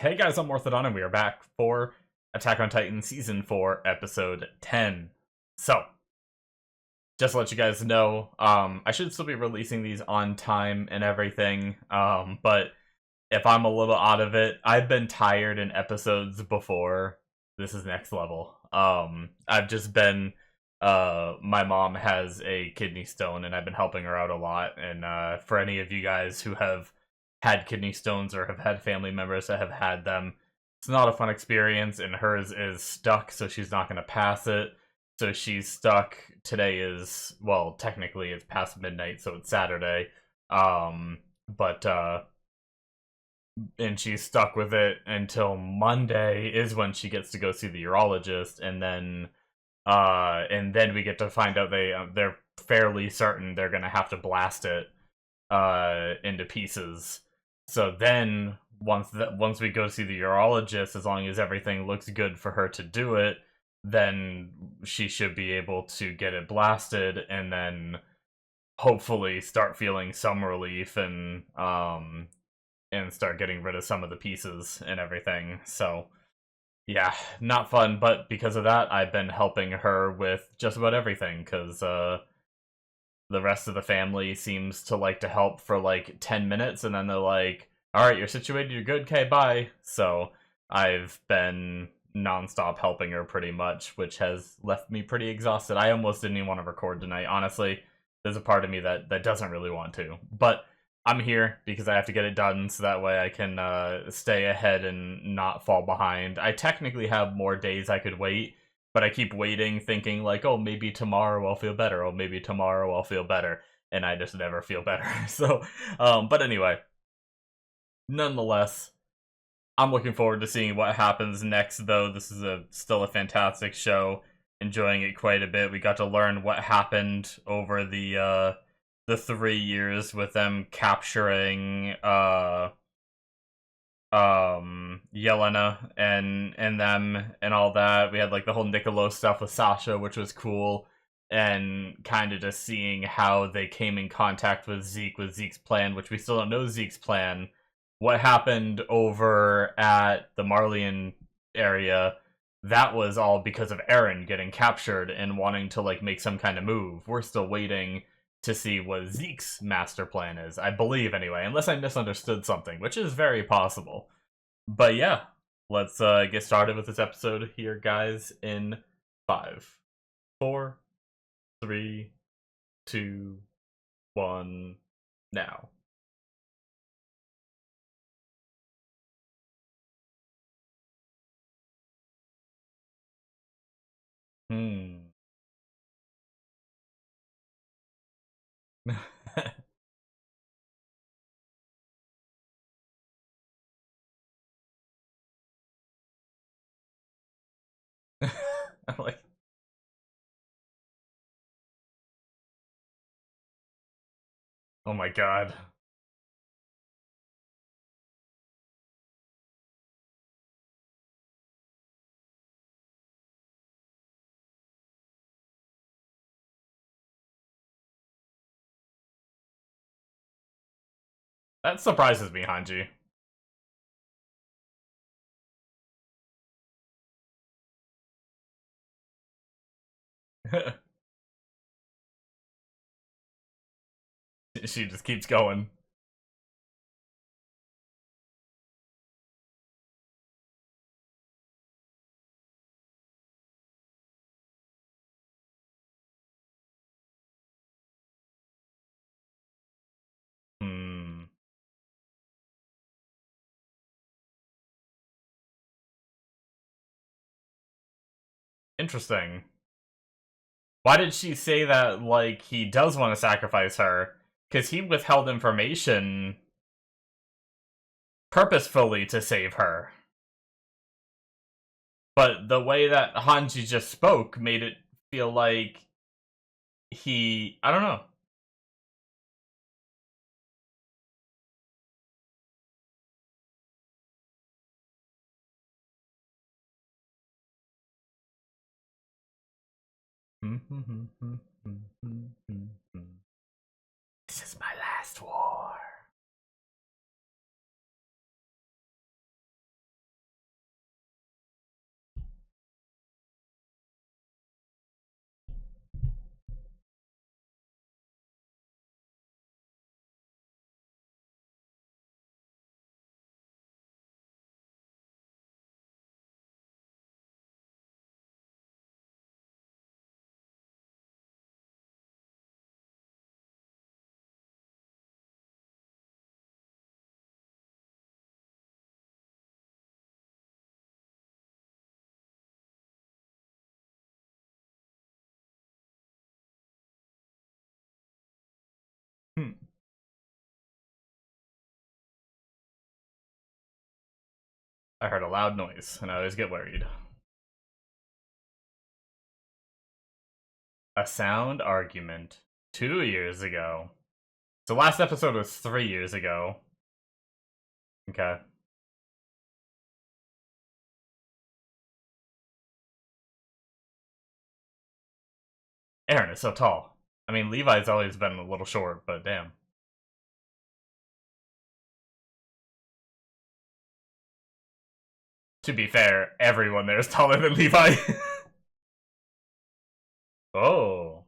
Hey guys, I'm Morthadon, and we are back for Attack on Titan Season 4, Episode 10. So, just to let you guys know, I should still be releasing these on time and everything, but if I'm a little out of it, I've been tired in episodes before. This is next level. I've just been, my mom has a kidney stone, and I've been helping her out a lot, and for any of you guys who have had kidney stones or have had family members that have had them, it's not a fun experience, and hers is stuck, so she's not going to pass it. So she's stuck. Today is, well, technically it's past midnight, so it's Saturday. But and she's stuck with it until Monday is when she gets to go see the urologist, and then we get to find out they're fairly certain they're gonna have to blast it into pieces. So then once we go see the urologist, as long as everything looks good for her to do it, then she should be able to get it blasted and then hopefully start feeling some relief and start getting rid of some of the pieces and everything. So yeah, not fun, but because of that, I've been helping her with just about everything, because the rest of the family seems to like to help for like 10 minutes, and then they're like, alright, you're situated, you're good, okay, bye. So I've been nonstop helping her pretty much, which has left me pretty exhausted. I almost didn't even want to record tonight, honestly. There's a part of me that doesn't really want to, but I'm here because I have to get it done so that way I can stay ahead and not fall behind. I technically have more days I could wait, but I keep waiting thinking like, oh, maybe tomorrow I'll feel better, oh, maybe tomorrow I'll feel better, and I just never feel better. So, but anyway, nonetheless, I'm looking forward to seeing what happens next, though. This is still a fantastic show. Enjoying it quite a bit. We got to learn what happened over the 3 years with them capturing Yelena and them and all that. We had like the whole Niccolo stuff with Sasha, which was cool, and kind of just seeing how they came in contact with Zeke's plan, which we still don't know Zeke's plan. What happened over at the Marleyan area, that was all because of Eren getting captured and wanting to like make some kind of move. We're still waiting to see what Zeke's master plan is, I believe anyway, unless I misunderstood something, which is very possible. But yeah, let's get started with this episode here, guys, in 5, 4, 3, 2, 1, now. Hmm. I'm like, oh my god. That surprises me, Hanji. She just keeps going. Hmm. Interesting. Why did she say that, like, he does want to sacrifice her? Because he withheld information purposefully to save her. But the way that Hanji just spoke made it feel like I don't know. This is my last war. I heard a loud noise, and I always get worried. A sound argument 2 years ago. So last episode was 3 years ago. Okay. Aaron is so tall. I mean, Levi's always been a little short, but damn. To be fair, everyone there is taller than Levi. Oh.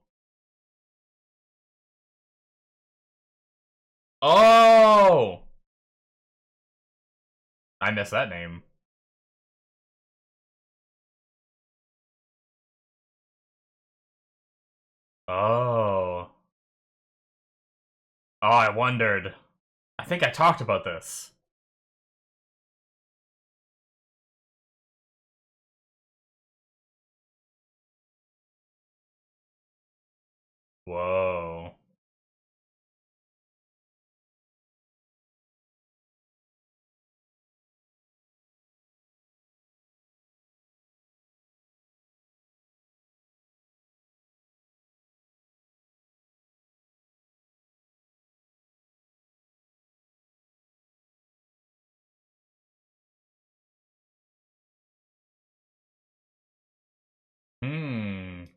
Oh! I missed that name. Oh. Oh, I wondered. I think I talked about this. Whoa.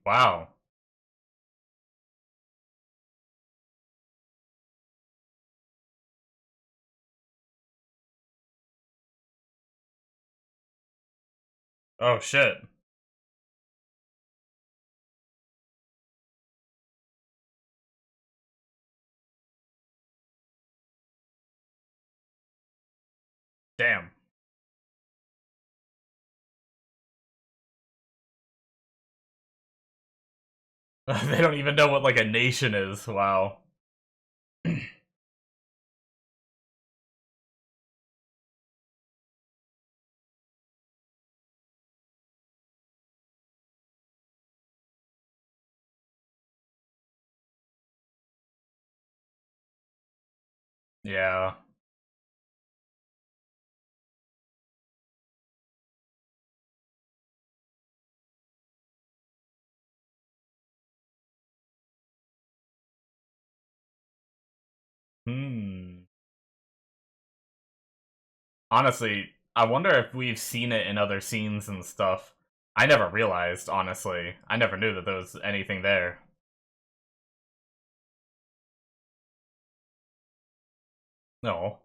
Wow. Oh, shit. Damn. They don't even know what, like, a nation is. Wow. Yeah. Hmm. Honestly, I wonder if we've seen it in other scenes and stuff. I never realized, honestly. I never knew that there was anything there. No.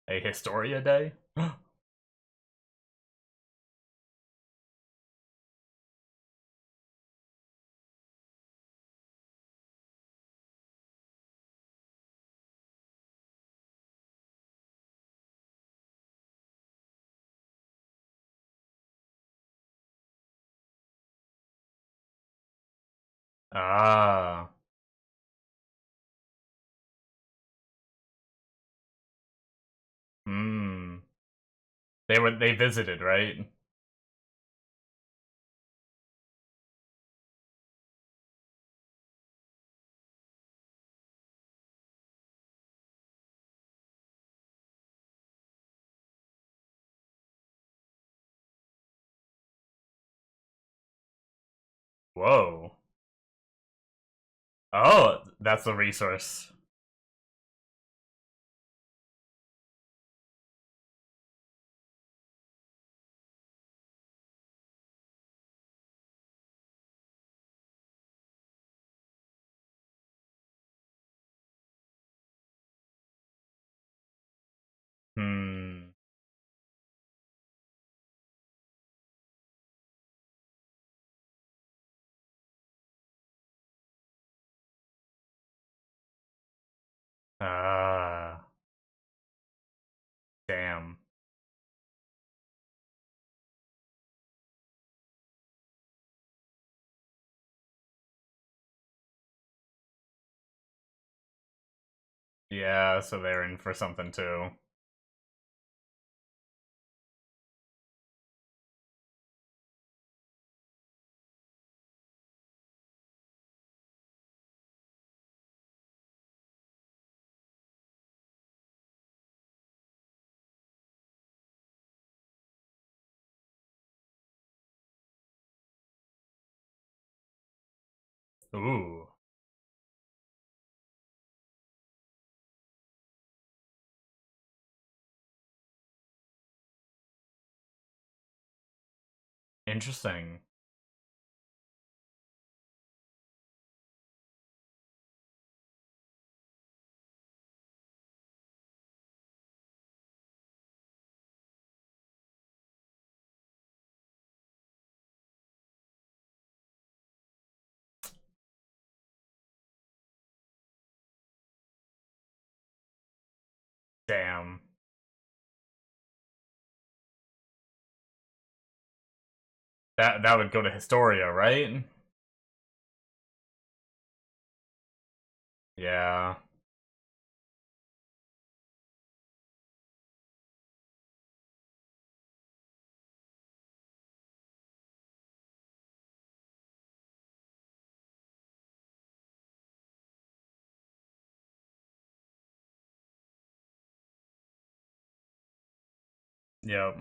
A Historia Day? Ah. Hmm. They visited, right? Whoa. Oh, that's the resource. Hmm. Ah. Damn. Yeah, so they're in for something too. Ooh. Interesting. Damn. That would go to Historia, right? Yeah. Yep.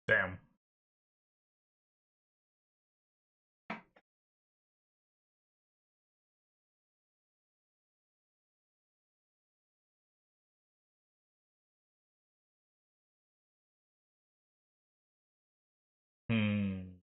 Damn. Hmm.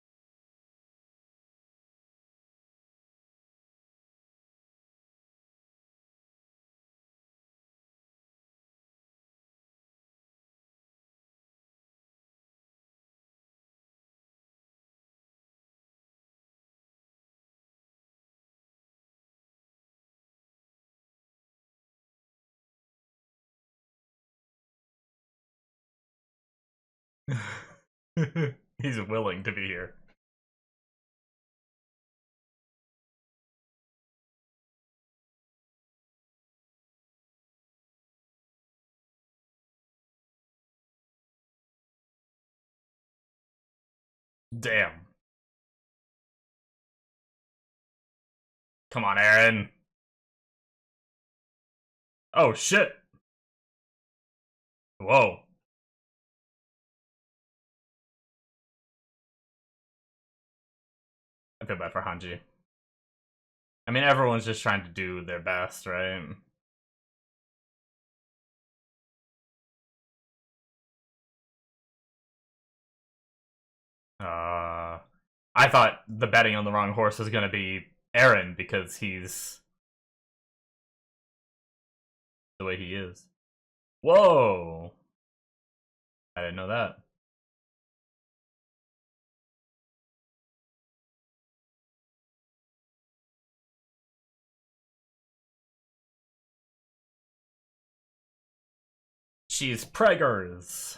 He's willing to be here. Damn. Come on, Aaron. Oh, shit. Whoa. I feel bad for Hanji. I mean, everyone's just trying to do their best, right? Uh, I thought the betting on the wrong horse was gonna be Aaron because he's the way he is. Whoa! I didn't know that. She's preggers.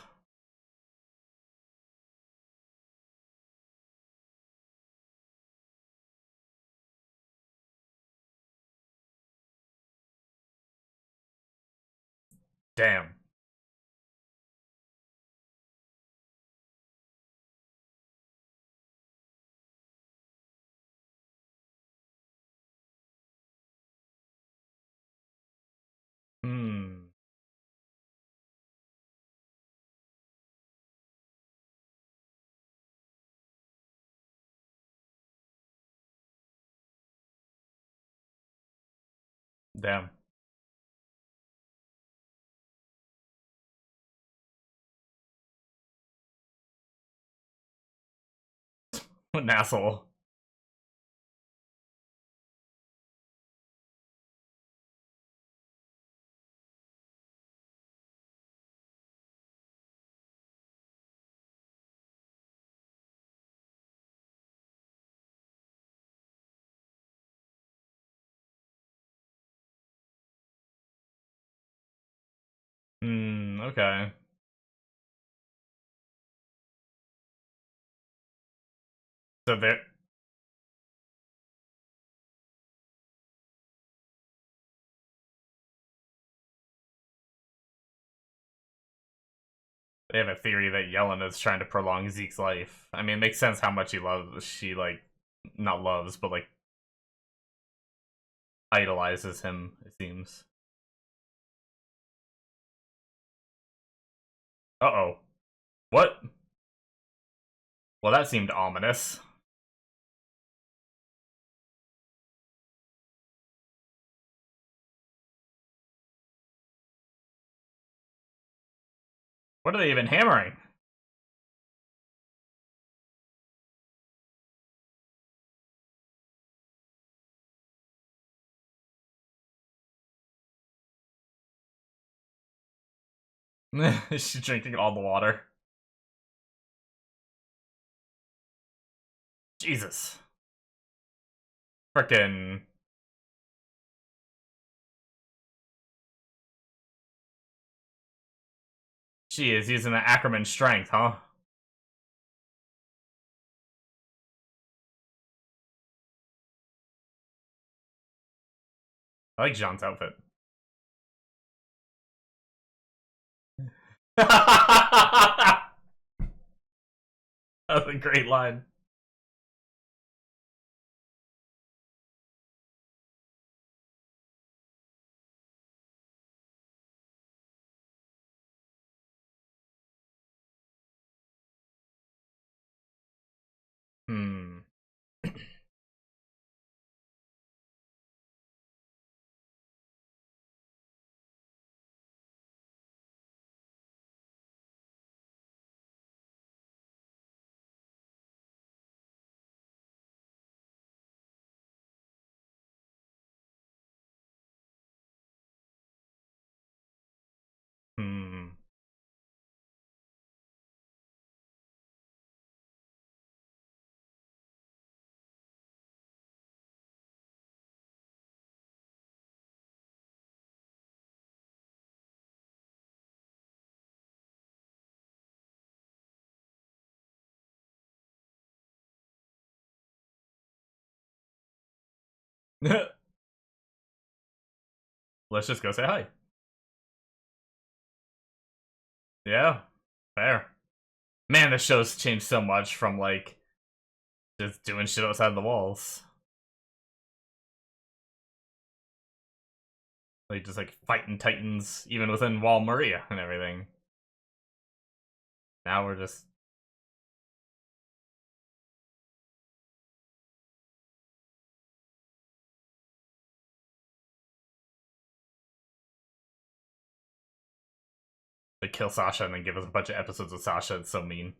Damn. Hmm. Damn. What an asshole. Hmm, okay. So there. They have a theory that Yelena is trying to prolong Zeke's life. I mean, it makes sense how much she like, not loves, but like, idolizes him, it seems. Uh-oh. What? Well, that seemed ominous. What are they even hammering? She's drinking all the water. Jesus. Frickin'. She is using the Ackerman strength, huh? I like Jean's outfit. That's a great line. Hmm. Hmm. Let's just go say hi. Yeah. Fair. Man, the show's changed so much from, like, just doing shit outside the walls. Like, just, like, fighting titans, even within Wall Maria and everything. Now we're just... They kill Sasha and then give us a bunch of episodes of Sasha. It's so mean.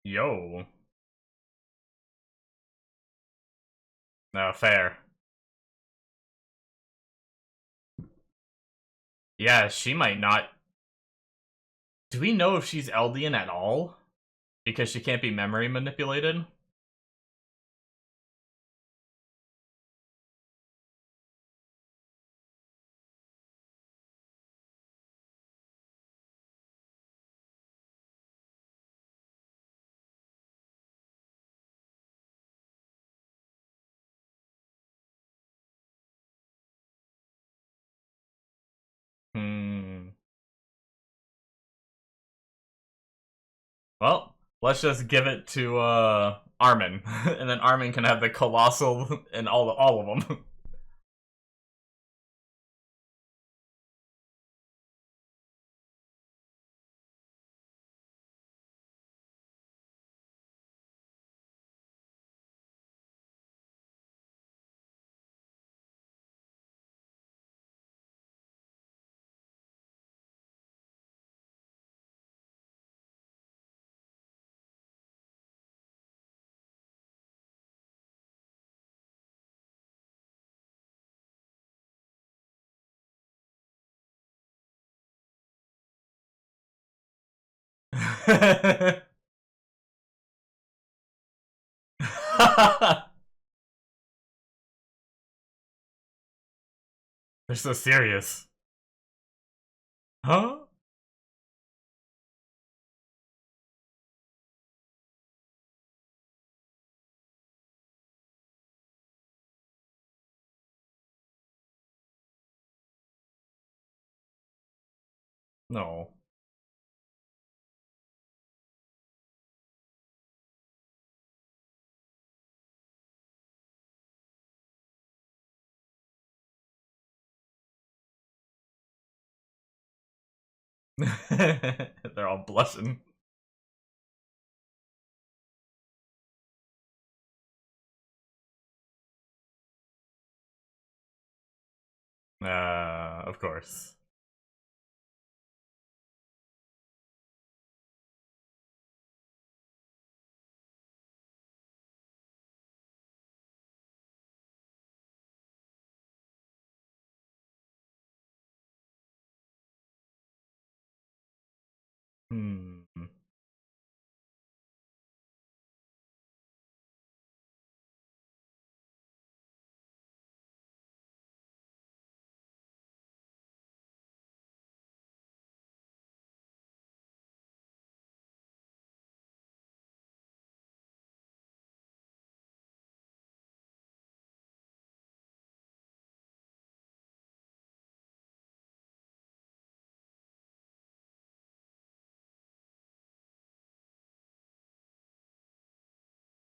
Yo. No, fair. Yeah, she might not... Do we know if she's Eldian at all? Because she can't be memory manipulated? Hmm. Well, let's just give it to Armin, and then Armin can have the colossal and all of them. They're so serious. Huh? No. They're all blushing. Of course. Hmm.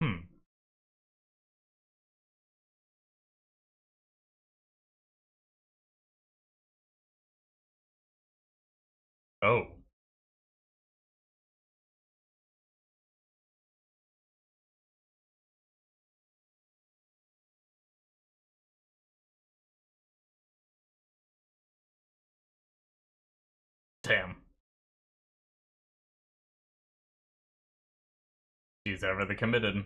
Hmm. Oh. Damn. She's ever the committed.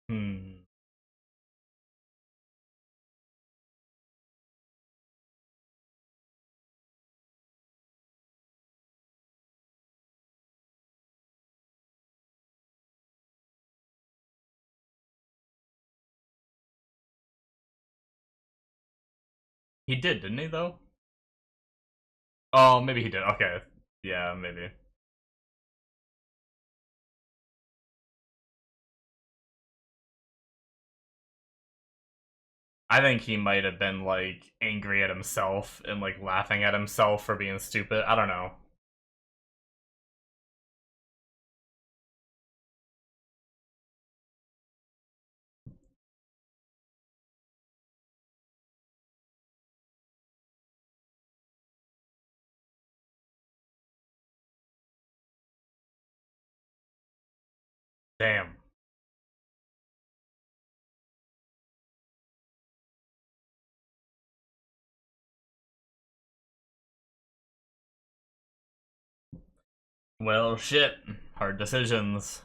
Hmm. He did, didn't he, though? Oh, maybe he did. Okay. Yeah, maybe. I think he might have been, like, angry at himself and, like, laughing at himself for being stupid. I don't know. Damn. Well, shit. Hard decisions.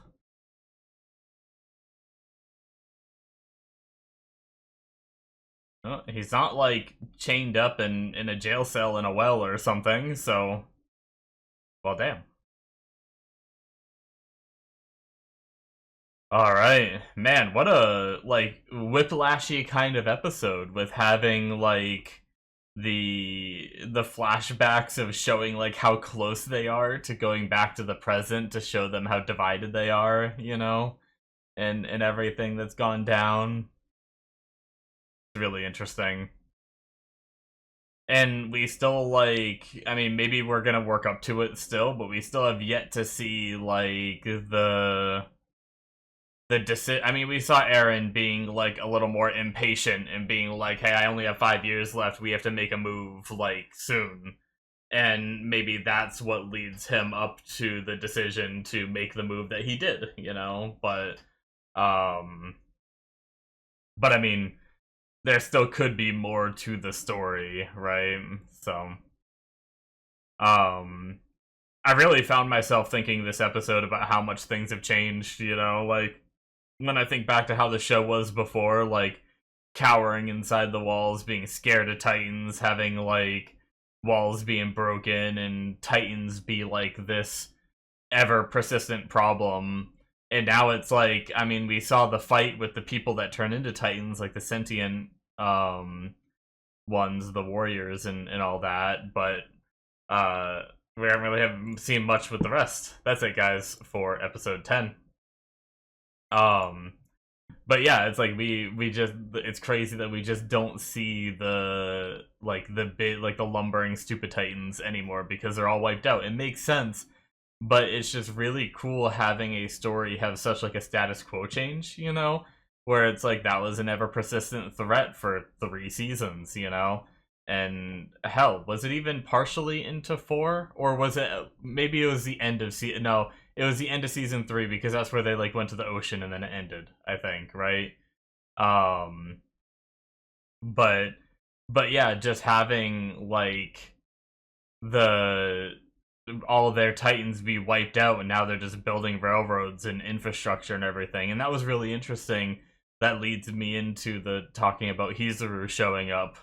Well, he's not, like, chained up in a jail cell in a well or something, so... Well, damn. Alright. Man, what a, like, whiplashy kind of episode with having, like, the flashbacks of showing, like, how close they are to going back to the present to show them how divided they are, you know? And everything that's gone down. It's really interesting. And we still, like, I mean, maybe we're gonna work up to it still, but we still have yet to see, like, I mean, we saw Aaron being, like, a little more impatient and being like, hey, I only have 5 years left, we have to make a move, like, soon. and maybe that's what leads him up to the decision to make the move that he did, you know. Um, but I mean, there still could be more to the story, right? So, um, I really found myself thinking this episode about how much things have changed, you know, like when I think back to how the show was before, like cowering inside the walls, being scared of Titans, having like walls being broken and Titans be like this ever persistent problem. And now it's like, I mean, we saw the fight with the people that turn into Titans, like the sentient ones, the warriors and all that, but we haven't seen much with the rest. That's it, guys, for episode 10. Um but yeah, it's like we just, it's crazy that we just don't see the lumbering stupid Titans anymore because they're all wiped out. It makes sense, but it's just really cool having a story have such like a status quo change, you know, where it's like that was an ever persistent threat for 3 seasons, you know. And hell, was it even partially into 4, or was it, maybe it was the end of season? No, it was the end of season 3 because that's where they like went to the ocean and then it ended, I think, right? Um, but yeah, just having like the all of their titans be wiped out and now they're just building railroads and infrastructure and everything, and that was really interesting. That leads me into the talking about Hizuru showing up.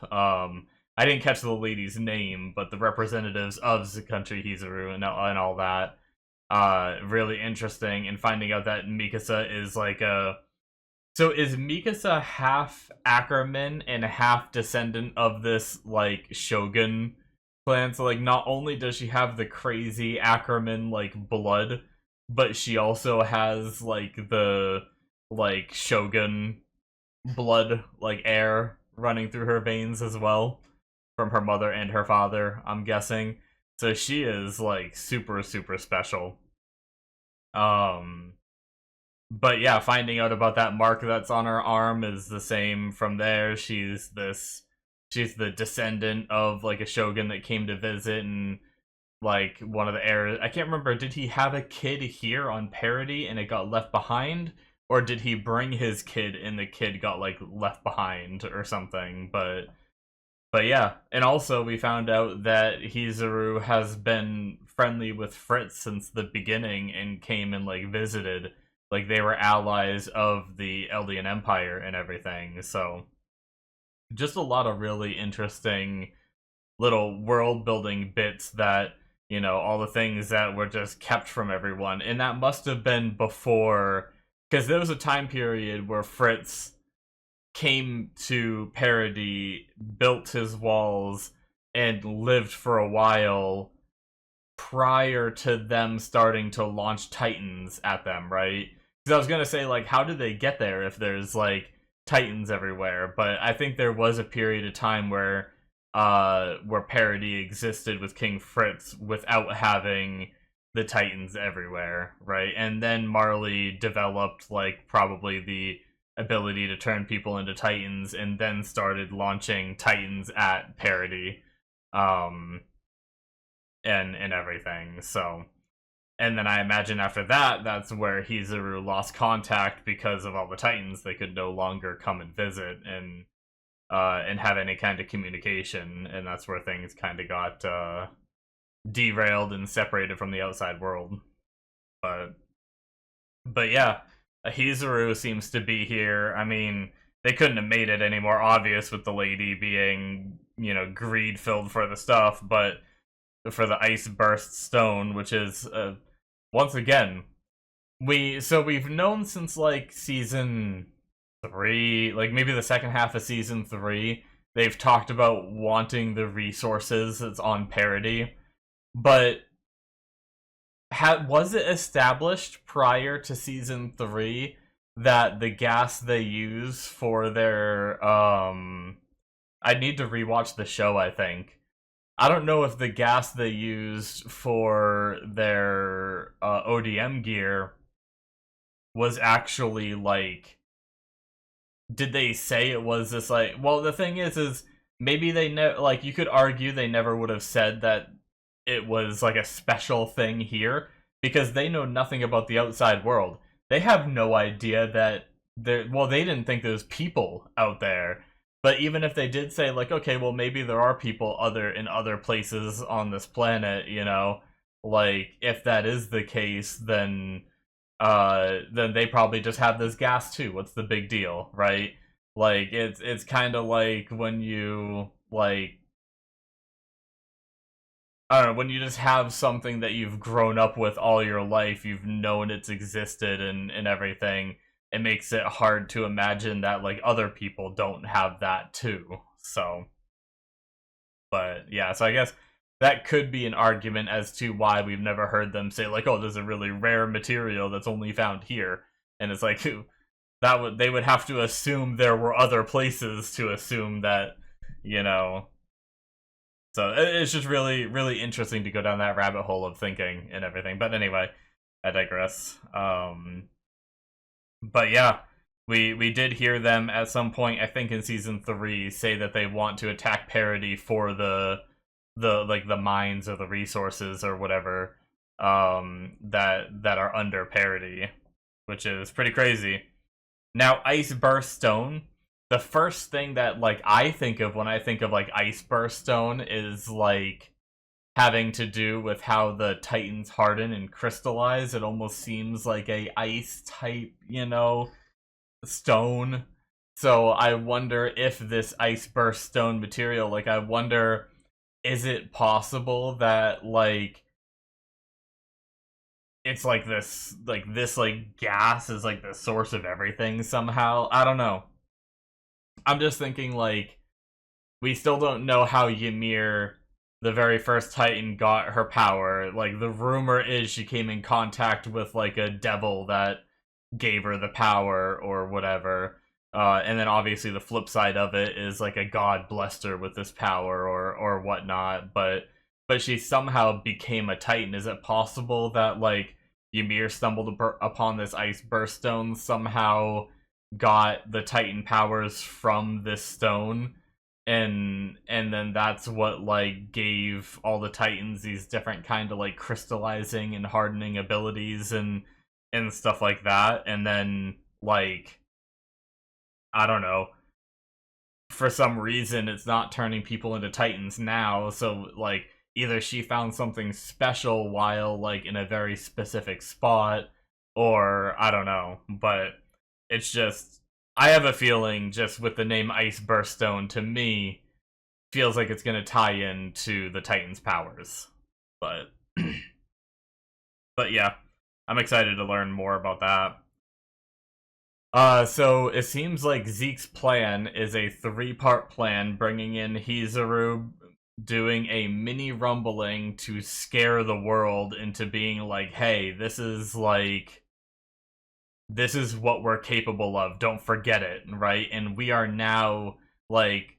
I didn't catch the lady's name, but the representatives of the country Hizuru and all that. Really interesting, and finding out that Mikasa is like a... So is Mikasa half Ackerman and half descendant of this, like, shogun clan? So, like, not only does she have the crazy Ackerman, like, blood, but she also has, like, the, like, shogun blood, like, air running through her veins as well. From her mother and her father, I'm guessing. So she is, like, super, super special. But yeah, finding out about that mark that's on her arm is the same from there. She's the descendant of, like, a shogun that came to visit, and, like, one of the heirs... I can't remember, did he have a kid here on Parody and it got left behind? Or did he bring his kid and the kid got, like, left behind or something? But yeah, and also we found out that Hizuru has been friendly with Fritz since the beginning and came and, like, visited. Like, they were allies of the Eldian Empire and everything, so... Just a lot of really interesting little world-building bits that, you know, all the things that were just kept from everyone. And that must have been before... Because there was a time period where Fritz came to Parody, built his walls, and lived for a while prior to them starting to launch Titans at them, right? Because I was gonna say, like, how did they get there if there's, like, Titans everywhere? But I think there was a period of time where Parody existed with King Fritz without having the Titans everywhere, right? And then Marley developed, like, probably the ability to turn people into Titans, and then started launching Titans at Parody, and everything. So, and then I imagine after that, that's where Hizuru lost contact because of all the Titans. They could no longer come and visit and have any kind of communication, and that's where things kind of got derailed and separated from the outside world. But yeah. Hizuru seems to be here. I mean, they couldn't have made it any more obvious with the lady being, you know, greed-filled for the stuff, but for the Ice Burst Stone, which is, once again, we've known since, like, season 3, like, maybe the second half of season 3, they've talked about wanting the resources that's on Parody, but... was it established prior to season 3 that the gas they use for their, I need to rewatch the show, I think. I don't know if the gas they used for their ODM gear was actually, like... Did they say it was this, like... Well, the thing is maybe they like, you could argue they never would have said that it was like a special thing here, because they know nothing about the outside world. They have no idea that they didn't think there's people out there. But even if they did say, like, okay, well, maybe there are people in other places on this planet, like, if that is the case, then they probably just have this gas too. What's the big deal, right? Like, it's kind of like when you, like, I don't know, when you just have something that you've grown up with all your life, you've known it's existed and everything, it makes it hard to imagine that, like, other people don't have that too. So, but yeah, so I guess that could be an argument as to why we've never heard them say, like, oh, there's a really rare material that's only found here. And it's like, they would have to assume there were other places to assume that, you know. So it's just really, really interesting to go down that rabbit hole of thinking and everything. But anyway, I digress. But yeah, we did hear them at some point, I think in season 3, say that they want to attack Parody for the mines or the resources or whatever that are under Parody, which is pretty crazy. Now, Ice Burst Stone, the first thing that, like, I think of when I think of, like, Ice Burst Stone is, like, having to do with how the Titans harden and crystallize. It almost seems like a ice type, stone. So I wonder if this Ice Burst Stone material, like, I wonder, is it possible that, like, it's like this gas is like the source of everything somehow? I don't know. I'm just thinking, like, we still don't know how Ymir, the very first Titan, got her power. Like, the rumor is she came in contact with, like, a devil that gave her the power or whatever. And then obviously the flip side of it is, like, a god blessed her with this power or whatnot. But she somehow became a Titan. Is it possible that, like, Ymir stumbled upon this Ice Burst Stone, somehow got the Titan powers from this stone, and then that's what, like, gave all the Titans these different kind of, like, crystallizing and hardening abilities and stuff like that, and then, like, I don't know, for some reason it's not turning people into Titans now, so, like, either she found something special while, like, in a very specific spot, or I don't know, but it's just, I have a feeling, just with the name Ice Burst Stone, to me, feels like it's gonna tie into the Titans' powers. But yeah, I'm excited to learn more about that. So it seems like Zeke's plan is a 3-part plan, bringing in Hizuru, doing a mini rumbling to scare the world into being like, hey, this is what we're capable of, don't forget it, right? And we are now, like,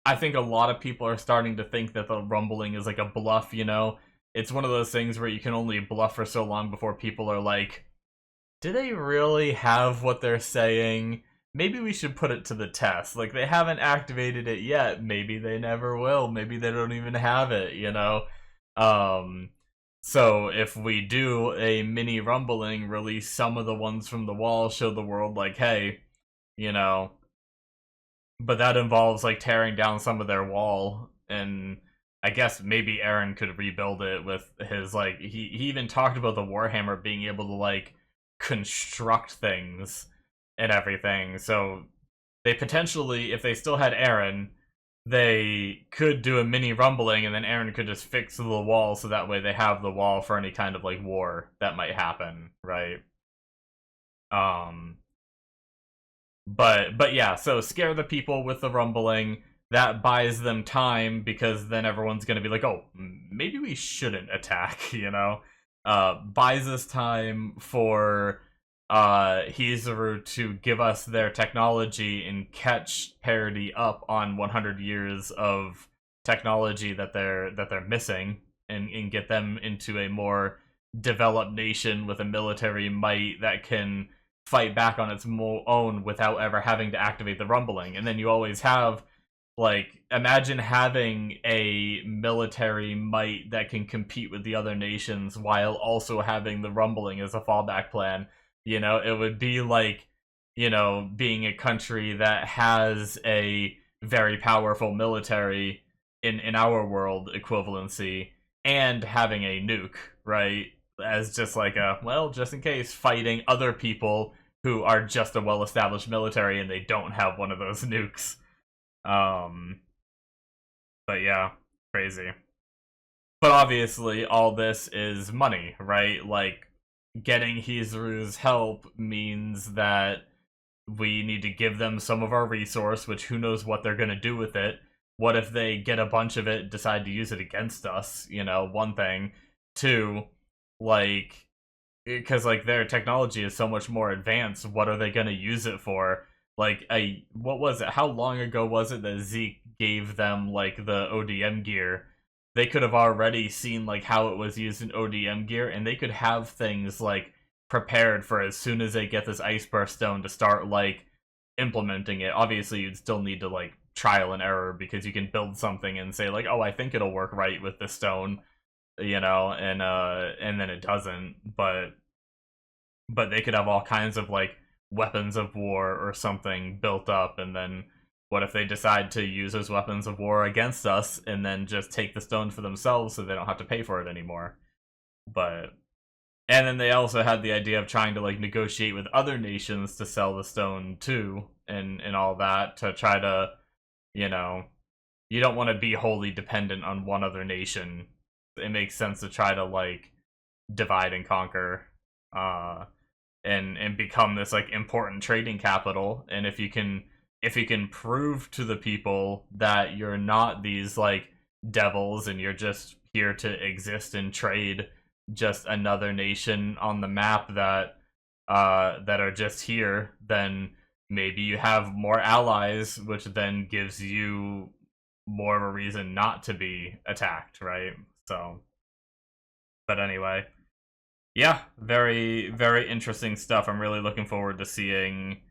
I think a lot of people are starting to think that the rumbling is like a bluff, It's one of those things where you can only bluff for so long before people are like, do they really have what they're saying? Maybe we should put it to the test. Like, they haven't activated it yet. Maybe they never will. Maybe they don't even have it, So if we do a mini rumbling, release some of the ones from the wall, show the world, like, hey, but that involves, like, tearing down some of their wall, and I guess maybe Eren could rebuild it with his, like, he even talked about the Warhammer being able to, like, construct things and everything, so they potentially, if they still had Eren, they could do a mini rumbling, and then Eren could just fix the wall, so that way they have the wall for any kind of, like, war that might happen, right? But yeah, so scare the people with the rumbling. That buys them time, because then everyone's gonna be like, oh, maybe we shouldn't attack, buys us time for Hizuru to give us their technology and catch Parody up on 100 years of technology that they're missing, and get them into a more developed nation with a military might that can fight back on its own without ever having to activate the rumbling. And then you always have Like, imagine having a military might that can compete with the other nations while also having the rumbling as a fallback plan. You know, it would be like, being a country that has a very powerful military in our world equivalency and having a nuke, right? As just like a, well, just in case, fighting other people who are just a well established military and they don't have one of those nukes. Um, but yeah, crazy. But obviously, all this is money, right? Like, getting Hizuru's help means that we need to give them some of our resource, which who knows what they're gonna do with it. What if they get a bunch of it, decide to use it against us? One thing. Two, like, because like their technology is so much more advanced, what are they gonna use it for? Like, what was it? How long ago was it that Zeke gave them like the ODM gear? They could have already seen like how it was used in ODM gear, and they could have things like prepared for as soon as they get this Ice Burst Stone to start like implementing it. Obviously, you'd still need to like trial and error because you can build something and say like, oh, I think it'll work right with this stone, and then it doesn't. But they could have all kinds of like weapons of war or something built up, and then what if they decide to use those weapons of war against us and then just take the stone for themselves so they don't have to pay for it anymore? But and then they also had the idea of trying to like negotiate with other nations to sell the stone too, and all that to try to, you know, you don't want to be wholly dependent on one other nation. It makes sense to try to like divide and conquer. And become this like important trading capital. And if you can prove to the people that you're not these like devils and you're just here to exist and trade, just another nation on the map that are just here, then maybe you have more allies, which then gives you more of a reason not to be attacked, right? So, but anyway, yeah, very very interesting stuff. I'm really looking forward to seeing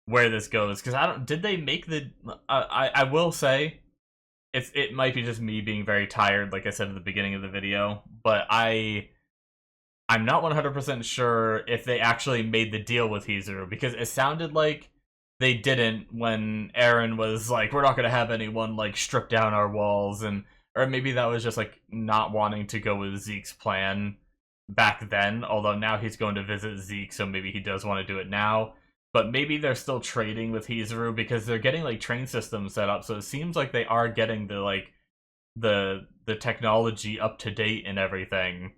where this goes because I don't. Did they make the? I will say it might be just me being very tired, like I said at the beginning of the video, but I'm not 100% sure if they actually made the deal with Hizuru because it sounded like they didn't when Eren was like, "We're not gonna have anyone like strip down our walls," and or maybe that was just like not wanting to go with Zeke's plan back then. Although now he's going to visit Zeke, so maybe he does want to do it now. But maybe they're still trading with Hizuru because they're getting like train systems set up, so it seems like they are getting the technology up to date and everything.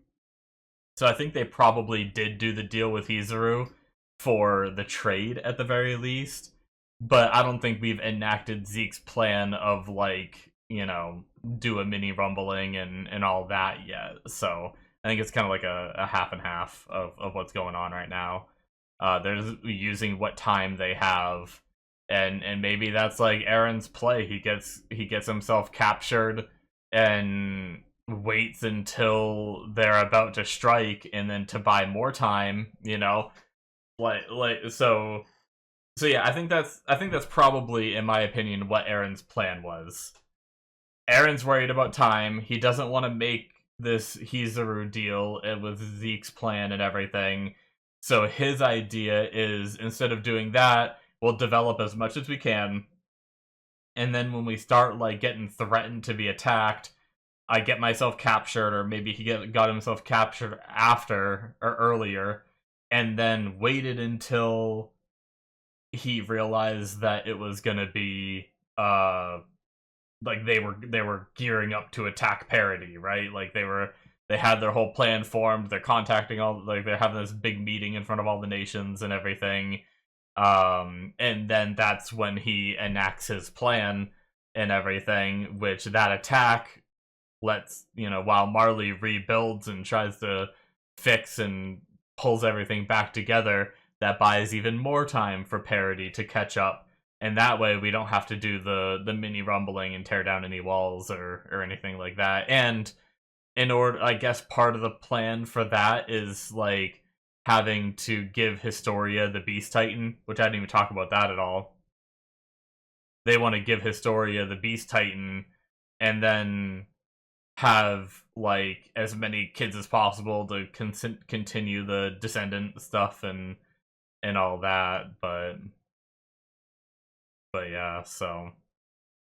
So I think they probably did do the deal with Hizuru for the trade at the very least. But I don't think we've enacted Zeke's plan of like, do a mini rumbling and all that yet. So I think it's kind of like a half and half of what's going on right now. They're just using what time they have, and maybe that's like Eren's play. He gets himself captured and waits until they're about to strike, and then to buy more time. So yeah. I think that's probably, in my opinion, what Eren's plan was. Eren's worried about time. He doesn't want to make this Hizuru deal with Zeke's plan and everything. So his idea is, instead of doing that, we'll develop as much as we can. And then when we start like getting threatened to be attacked, I get myself captured, or maybe he got himself captured after or earlier, and then waited until he realized that it was gonna be like they were gearing up to attack Parody, right? Like they had their whole plan formed. They're contacting all, like they're having this big meeting in front of all the nations and everything. And then that's when he enacts his plan and everything, which that attack lets, while Marley rebuilds and tries to fix and pulls everything back together, that buys even more time for Parody to catch up, and that way we don't have to do the mini rumbling and tear down any walls or anything like that. And in order, I guess part of the plan for that is like having to give Historia the Beast Titan, which I didn't even talk about that at all. they want to give Historia the Beast Titan, and then have like as many kids as possible to continue the descendant stuff and all that. But yeah, so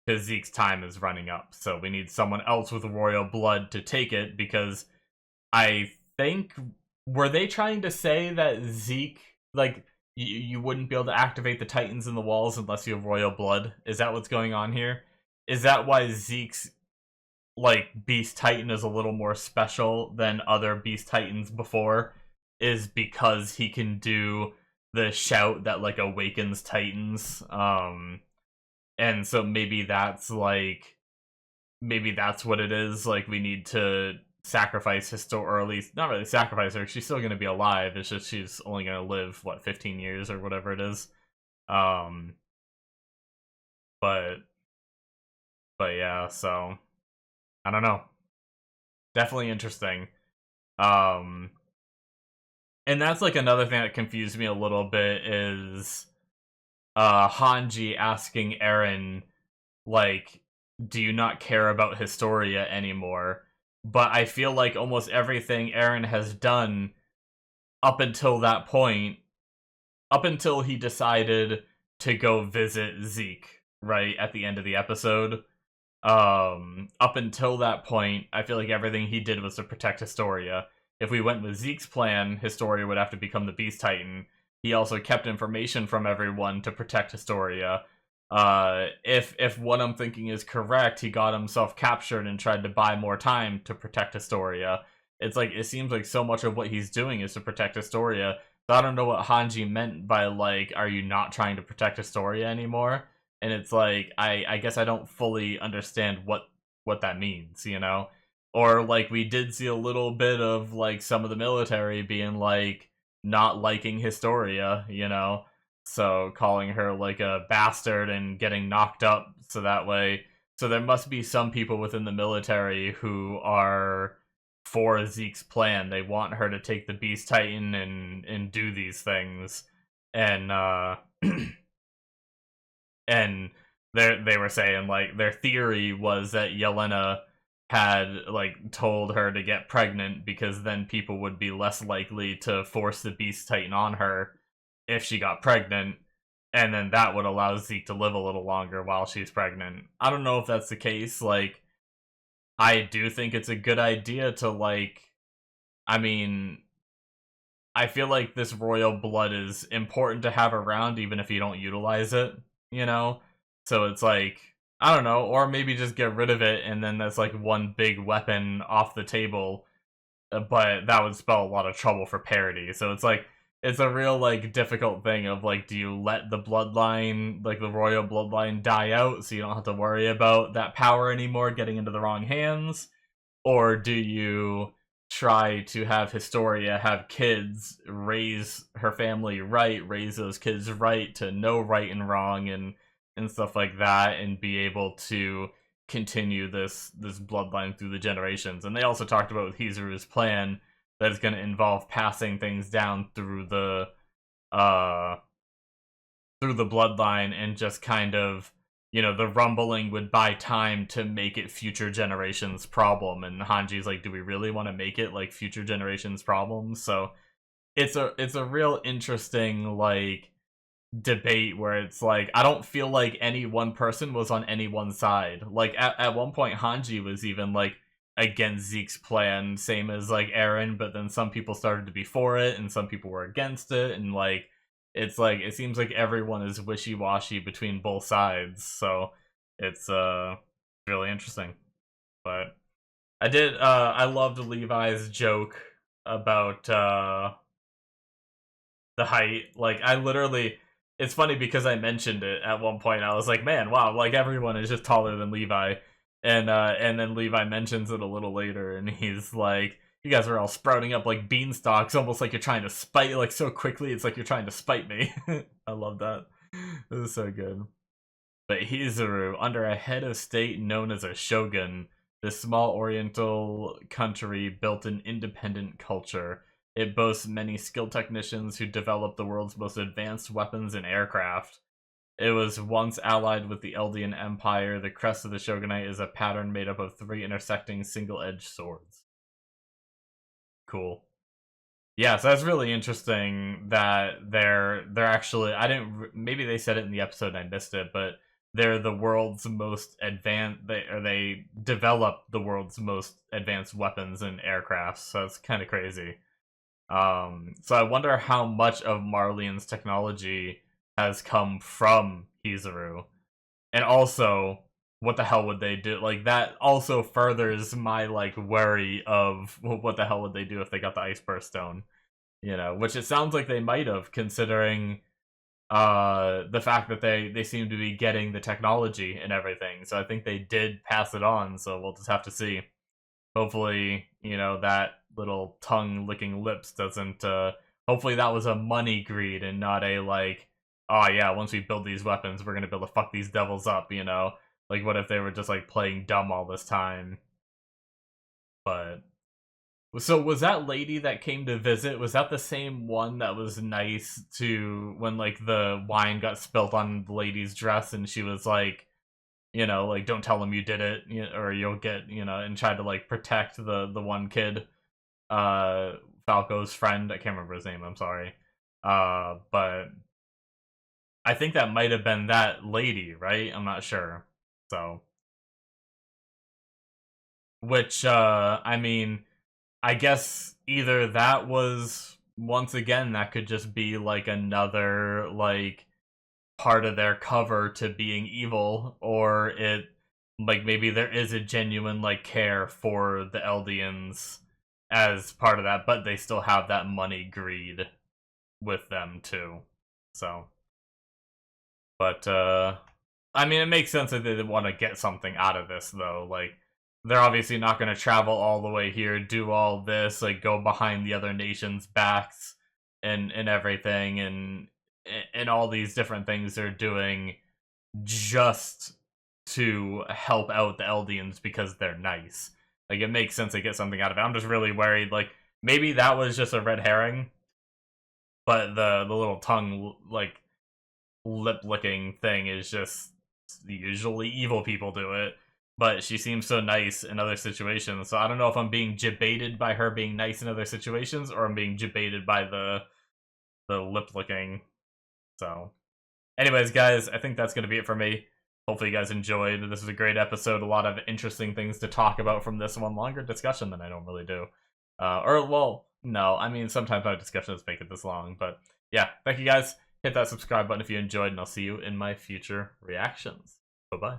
because Zeke's time is running up, so we need someone else with royal blood to take it, because I think, were they trying to say that Zeke, like, you wouldn't be able to activate the Titans in the walls unless you have royal blood? Is that what's going on here? Is that why Zeke's, like, Beast Titan is a little more special than other Beast Titans before? Is because he can do the shout that, like, awakens Titans? And so maybe that's, like, maybe that's what it is. Like, we need to sacrifice or at least not really sacrifice her. She's still going to be alive. It's just she's only going to live, what, 15 years or whatever it is. Um, but yeah. So I don't know. Definitely interesting. Um, and that's like another thing that confused me a little bit is Hanji asking Eren, like, do you not care about Historia anymore? But I feel like almost everything Eren has done up until that point, up until he decided to go visit Zeke, right, at the end of the episode, up until that point, I feel like everything he did was to protect Historia. If we went with Zeke's plan, Historia would have to become the Beast Titan. He also kept information from everyone to protect Historia. If what I'm thinking is correct, he got himself captured and tried to buy more time to protect Historia. It's like, it seems like so much of what he's doing is to protect Historia. So I don't know what Hanji meant by, like, are you not trying to protect Historia anymore? And it's like, I guess I don't fully understand what that means, you know? Or, like, we did see a little bit of, like, some of the military being, like, not liking Historia, you know? So calling her, like, a bastard and getting knocked up so that way. So there must be some people within the military who are for Zeke's plan. They want her to take the Beast Titan and do these things. And and they were saying, like, their theory was that Yelena had, like, told her to get pregnant because then people would be less likely to force the Beast Titan on her if she got pregnant, and then that would allow Zeke to live a little longer while she's pregnant. I don't know if that's the case. Like, I do think it's a good idea to, like, I mean, I feel like this royal blood is important to have around even if you don't utilize it, you know? So it's like, I don't know, or maybe just get rid of it and then that's like one big weapon off the table, but that would spell a lot of trouble for parity. So it's like, it's a real, like, difficult thing of, like, do you let the bloodline, like the royal bloodline, die out so you don't have to worry about that power anymore getting into the wrong hands? Or do you try to have Historia have kids, raise her family right, raise those kids right to know right and wrong and stuff like that, and be able to continue this bloodline through the generations? And they also talked about with Hizuru's plan that is going to involve passing things down uh through the bloodline, and just kind of, you know, the rumbling would buy time to make it future generations' problem. And Hanji's like, do we really want to make it like future generations' problems? So it's a real interesting, like, debate where it's like, I don't feel like any one person was on any one side. Like, at one point Hanji was even, like, against Zeke's plan, same as, like, Eren, but then some people started to be for it and some people were against it, and, like, it's like, it seems like everyone is wishy-washy between both sides. So it's really interesting. But I loved Levi's joke about the height. Like, I literally, it's funny because I mentioned it at one point. I was like, man, wow, like, everyone is just taller than Levi. And then Levi mentions it a little later, and he's like, you guys are all sprouting up like beanstalks, almost like you're trying to spite, like, so quickly, it's like you're trying to spite me. I love that. This is so good. But Hizuru, under a head of state known as a shogun, this small oriental country built an independent culture. It boasts many skilled technicians who develop the world's most advanced weapons and aircraft. It was once allied with the Eldian Empire. The crest of the shogunate is a pattern made up of 3 intersecting single-edged swords. Cool. Yeah, so that's really interesting that they're actually, I didn't, maybe they said it in the episode and I missed it, but they're the world's most advanced, they develop the world's most advanced weapons and aircrafts, so it's kind of crazy. So I wonder how much of Marleyan's technology has come from Hizuru, and also what the hell would they do? Like, that also furthers my like worry of what the hell would they do if they got the Ice Burst Stone, you know, which it sounds like they might have, considering the fact that they seem to be getting the technology and everything. So I think they did pass it on, so we'll just have to see. Hopefully, you know, that little tongue licking lips doesn't hopefully that was a money greed and not a like, oh yeah, once we build these weapons we're gonna be able to fuck these devils up, you know. Like, what if they were just like playing dumb all this time? But so was that lady that came to visit, was that the same one that was nice to when like the wine got spilt on the lady's dress and she was like, you know, like, don't tell them you did it, or you'll get, you know, and tried to like protect the one kid, Falco's friend. I can't remember his name, I'm sorry. But I think that might have been that lady, right? I'm not sure. So, which I mean, I guess either that was, once again, that could just be like another like part of their cover to being evil, or it, like, maybe there is a genuine like care for the Eldians as part of that, but they still have that money greed with them too. So, but I mean, it makes sense that they want to get something out of this, though. Like, they're obviously not going to travel all the way here, do all this, like, go behind the other nations' backs and everything, and all these different things they're doing just to help out the Eldians because they're nice. Like, it makes sense they get something out of it. I'm just really worried, like, maybe that was just a red herring, but the little tongue, like, lip licking thing is just, usually evil people do it. But she seems so nice in other situations, so I don't know if I'm being jebaited by her being nice in other situations, or I'm being jebaited by the lip licking. So, anyways, guys, I think that's gonna be it for me. Hopefully you guys enjoyed. This was a great episode. A lot of interesting things to talk about from this one. Longer discussion than I normally do. Or, well, no. I mean, sometimes my discussions make it this long. But, yeah. Thank you, guys. Hit that subscribe button if you enjoyed, and I'll see you in my future reactions. Bye-bye.